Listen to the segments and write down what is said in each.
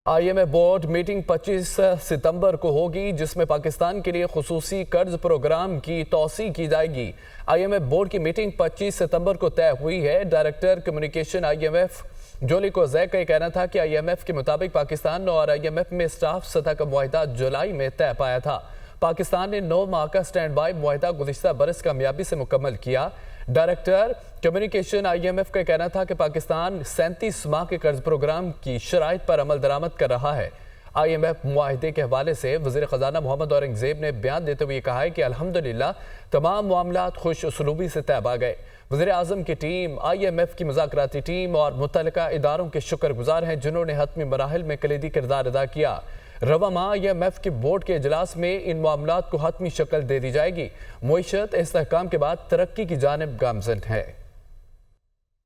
IMF board meeting 25 ستمبر کو ہوگی جس میں پاکستان کے لیے خصوصی قرض پروگرام کی توسیع کی جائے گی۔ IMF بورڈ کی میٹنگ 25 ستمبر کو طے ہوئی ہے۔ ڈائریکٹر کمیونیکیشن IMF جولی کوزیک کا یہ کہنا تھا کہ IMF کے مطابق پاکستان اور IMF میں اسٹاف سطح کا معاہدہ جولائی میں طے پایا تھا۔ پاکستان نے 9 ماہ کا سٹینڈ بائی معاہدہ گزشتہ برس کامیابی سے مکمل کیا۔ ڈائریکٹر کمیونیکیشن IMF کا کہنا تھا کہ پاکستان 37 ماہ کے قرض پروگرام کی شرائط پر عمل درآمد کر رہا ہے۔ IMF معاہدے کے حوالے سے وزیر خزانہ محمد اورنگزیب نے بیان دیتے ہوئے کہا ہے کہ الحمدللہ تمام معاملات خوش اسلوبی سے طے پا گئے۔ وزیر اعظم کی ٹیم، IMF کی مذاکراتی ٹیم اور متعلقہ اداروں کے شکر گزار ہیں جنہوں نے حتمی مراحل میں کلیدی کردار ادا کیا۔ رواں ماہ IMF کے بورڈ کے اجلاس میں ان معاملات کو حتمی شکل دے دی جائے گی۔ معیشت استحکام کے بعد ترقی کی جانب گامزن ہے۔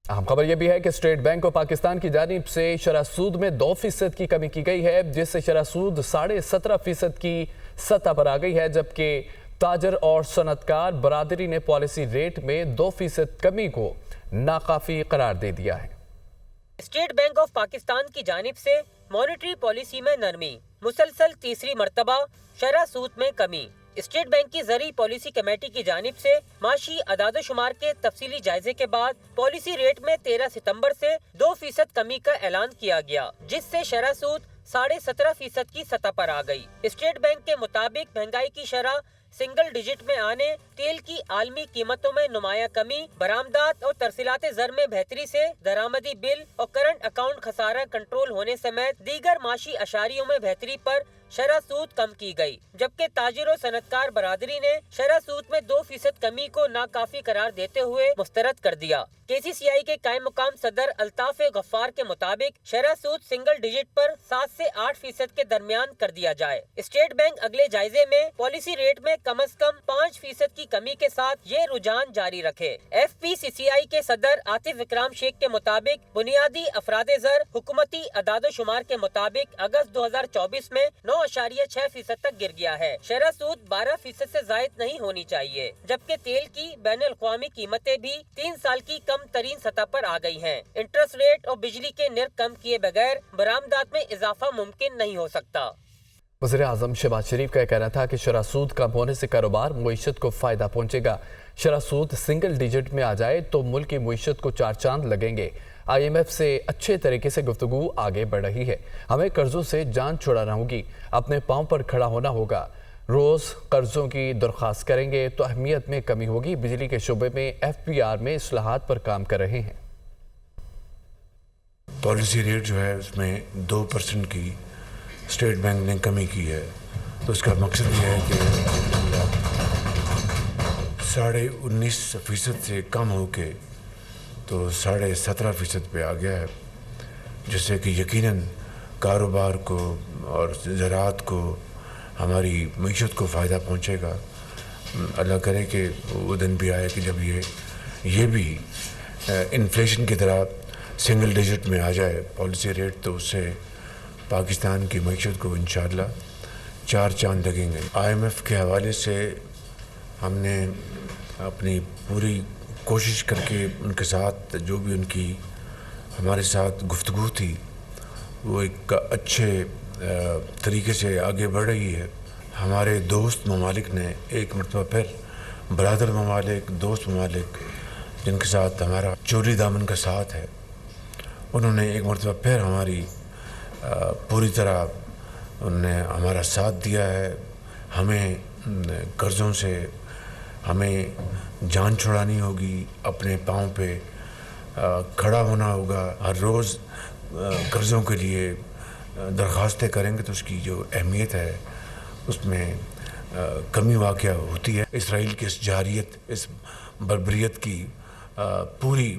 اہم خبر یہ بھی ہے کہ اسٹیٹ بینک آف پاکستان کی جانب سے شرح سود میں 2% کی کمی کی گئی ہے جس سے شرح سود 17.5% کی سطح پر آ گئی ہے، جبکہ تاجر اور صنعت کار برادری نے پالیسی ریٹ میں 2% کمی کو ناکافی قرار دے دیا ہے۔ اسٹیٹ بینک آف پاکستان کی جانب سے مانیٹری پالیسی میں نرمی، مسلسل تیسری مرتبہ شرح سود میں کمی۔ اسٹیٹ بینک کی زرعی پالیسی کمیٹی کی جانب سے معاشی اعداد و شمار کے تفصیلی جائزے کے بعد پالیسی ریٹ میں 13 ستمبر سے 2% کمی کا اعلان کیا گیا، جس سے شرح سود 17.5% کی سطح پر آ گئی۔ اسٹیٹ بینک کے مطابق مہنگائی کی شرح سنگل ڈیجٹ میں آنے، تیل کی عالمی قیمتوں میں نمایاں کمی، برآمدات اور ترسیلات زر میں بہتری سے درآمدی بل اور کرنٹ اکاؤنٹ خسارہ کنٹرول ہونے سمیت دیگر معاشی اشاریوں میں بہتری پر شرح سود کم کی گئی، جبکہ تاجر و صنعت کار برادری نے شرح سود میں 2% کمی کو ناکافی قرار دیتے ہوئے مسترد کر دیا۔ KCCI کے قائم مقام صدر الطاف غفار کے مطابق شرح سود سنگل ڈیجٹ پر 7 سے 8% کے درمیان کر دیا جائے۔ اسٹیٹ بینک اگلے جائزے میں پالیسی ریٹ میں کم از کم 5% کی کمی کے ساتھ یہ رجحان جاری رکھے۔ FPCCI کے صدر عاطف اکرام شیخ کے مطابق بنیادی افراد زر حکومتی اعداد و شمار کے مطابق اگست 2024 میں 9.6% تک گر گیا ہے۔ شرح سود 12% سے زائد نہیں ہونی چاہیے، جبکہ تیل کی بین الاقوامی قیمتیں بھی 3 سال کی کم ترین سطح پر آ گئی ہیں۔ انٹرسٹ ریٹ اور بجلی کے نرخ کم کیے بغیر برآمدات میں اضافہ ممکن نہیں ہو سکتا۔ وزیر اعظم شہباز شریف کا کہنا تھا کہ شرح سود کم ہونے سے کاروبار معیشت کو فائدہ پہنچے گا۔ شرح سود سنگل ڈیجٹ میں آ جائے تو ملک کی معیشت کو 4 چاند لگیں گے۔ IMF سے اچھے طریقے سے گفتگو آگے بڑھ رہی ہے۔ ہمیں قرضوں سے جان چھڑانا ہوگی، اپنے پاؤں پر کھڑا ہونا ہوگا۔ روز قرضوں کی درخواست کریں گے تو اہمیت میں کمی ہوگی۔ بجلی کے شعبے میں FPR میں اصلاحات پر کام کر رہے ہیں۔ پالیسی ریٹ جو ہے اس میں 2% کی اسٹیٹ بینک نے کمی کی ہے، تو اس کا مقصد یہ ہے کہ 19.5% سے کم ہو کے تو 17.5% پہ آ گیا ہے، جس سے کہ یقیناً کاروبار کو اور زراعت کو، ہماری معیشت کو فائدہ پہنچے گا۔ اللہ کرے کہ وہ دن بھی آئے کہ جب یہ بھی انفلیشن کی طرح سنگل ڈیجٹ میں آ جائے پالیسی ریٹ، تو اس سے پاکستان کی معیشت کو انشاءاللہ 4 چاند لگیں گے۔ IMF کے حوالے سے ہم نے اپنی پوری کوشش کر کے ان کے ساتھ جو بھی ان کی ہمارے ساتھ گفتگو تھی وہ ایک اچھے طریقے سے آگے بڑھ رہی ہے۔ ہمارے دوست ممالک نے ایک مرتبہ پھر، برادر ممالک، دوست ممالک جن کے ساتھ ہمارا چوری دامن کا ساتھ ہے، انہوں نے ایک مرتبہ پھر ہماری پوری طرح انہوں نے ہمارا ساتھ دیا ہے۔ ہمیں قرضوں سے ہمیں جان چھڑانی ہوگی، اپنے پاؤں پہ کھڑا ہونا ہوگا۔ ہر روز قرضوں کے لیے درخواستیں کریں گے تو اس کی جو اہمیت ہے اس میں کمی واقع ہوتی ہے۔ اسرائیل کی اس جارحیت، اس بربریت کی پوری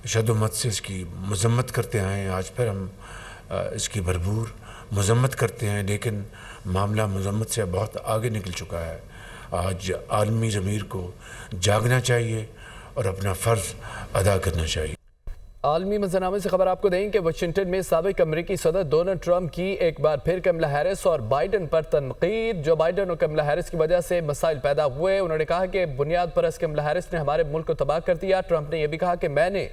شد و مت سے اس کی مذمت کرتے آئے ہیں۔ آج پھر ہم اس کی بھرپور مذمت کرتے ہیں، لیکن معاملہ مذمت سے بہت آگے نکل چکا ہے۔ آج عالمی ضمیر کو جاگنا چاہیے اور اپنا فرض ادا کرنا چاہیے۔ عالمی منظرنامے سے خبر آپ کو دیں کہ واشنگٹن میں سابق امریکی صدر ڈونلڈ ٹرمپ کی ایک بار پھر کملا ہیرس اور بائیڈن پر تنقید۔ جو بائیڈن اور کملا ہیرس کی وجہ سے مسائل پیدا ہوئے، انہوں نے کہا کہ بنیاد پرست کملا ہیرس نے ہمارے ملک کو تباہ کر دیا۔ ٹرمپ نے یہ بھی کہا کہ میں نے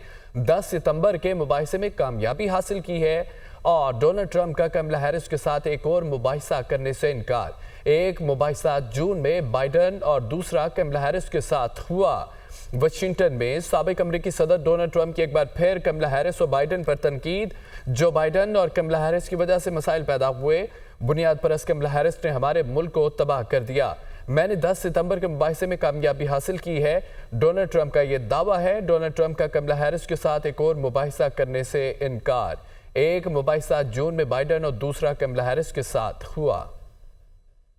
10 ستمبر کے مباحثے میں کامیابی حاصل کی ہے اور ڈونلڈ ٹرمپ کا کملا ہیرس کے ساتھ ایک اور مباحثہ کرنے سے انکار۔ ایک مباحثہ جون میں بائیڈن اور دوسرا کملا ہیرس کے ساتھ ہوا۔ واشنگٹن میں سابق امریکی صدر ڈونلڈ ٹرمپ کی ایک بار پھر کملا ہیرس اور بائیڈن پر تنقید۔ جو بائیڈن اور کملا ہیرس کی وجہ سے مسائل پیدا ہوئے۔ بنیاد پرست کملا ہیرس نے ہمارے ملک کو تباہ کر دیا۔ میں نے 10 ستمبر کے مباحثے میں کامیابی حاصل کی ہے، ڈونلڈ ٹرمپ کا یہ دعویٰ ہے۔ ڈونلڈ ٹرمپ کا کملا ہیرس کے ساتھ ایک اور مباحثہ کرنے سے انکار۔ ایک مباحثہ جون میں بائیڈن اور دوسرا کملا ہیرس کے ساتھ ہوا۔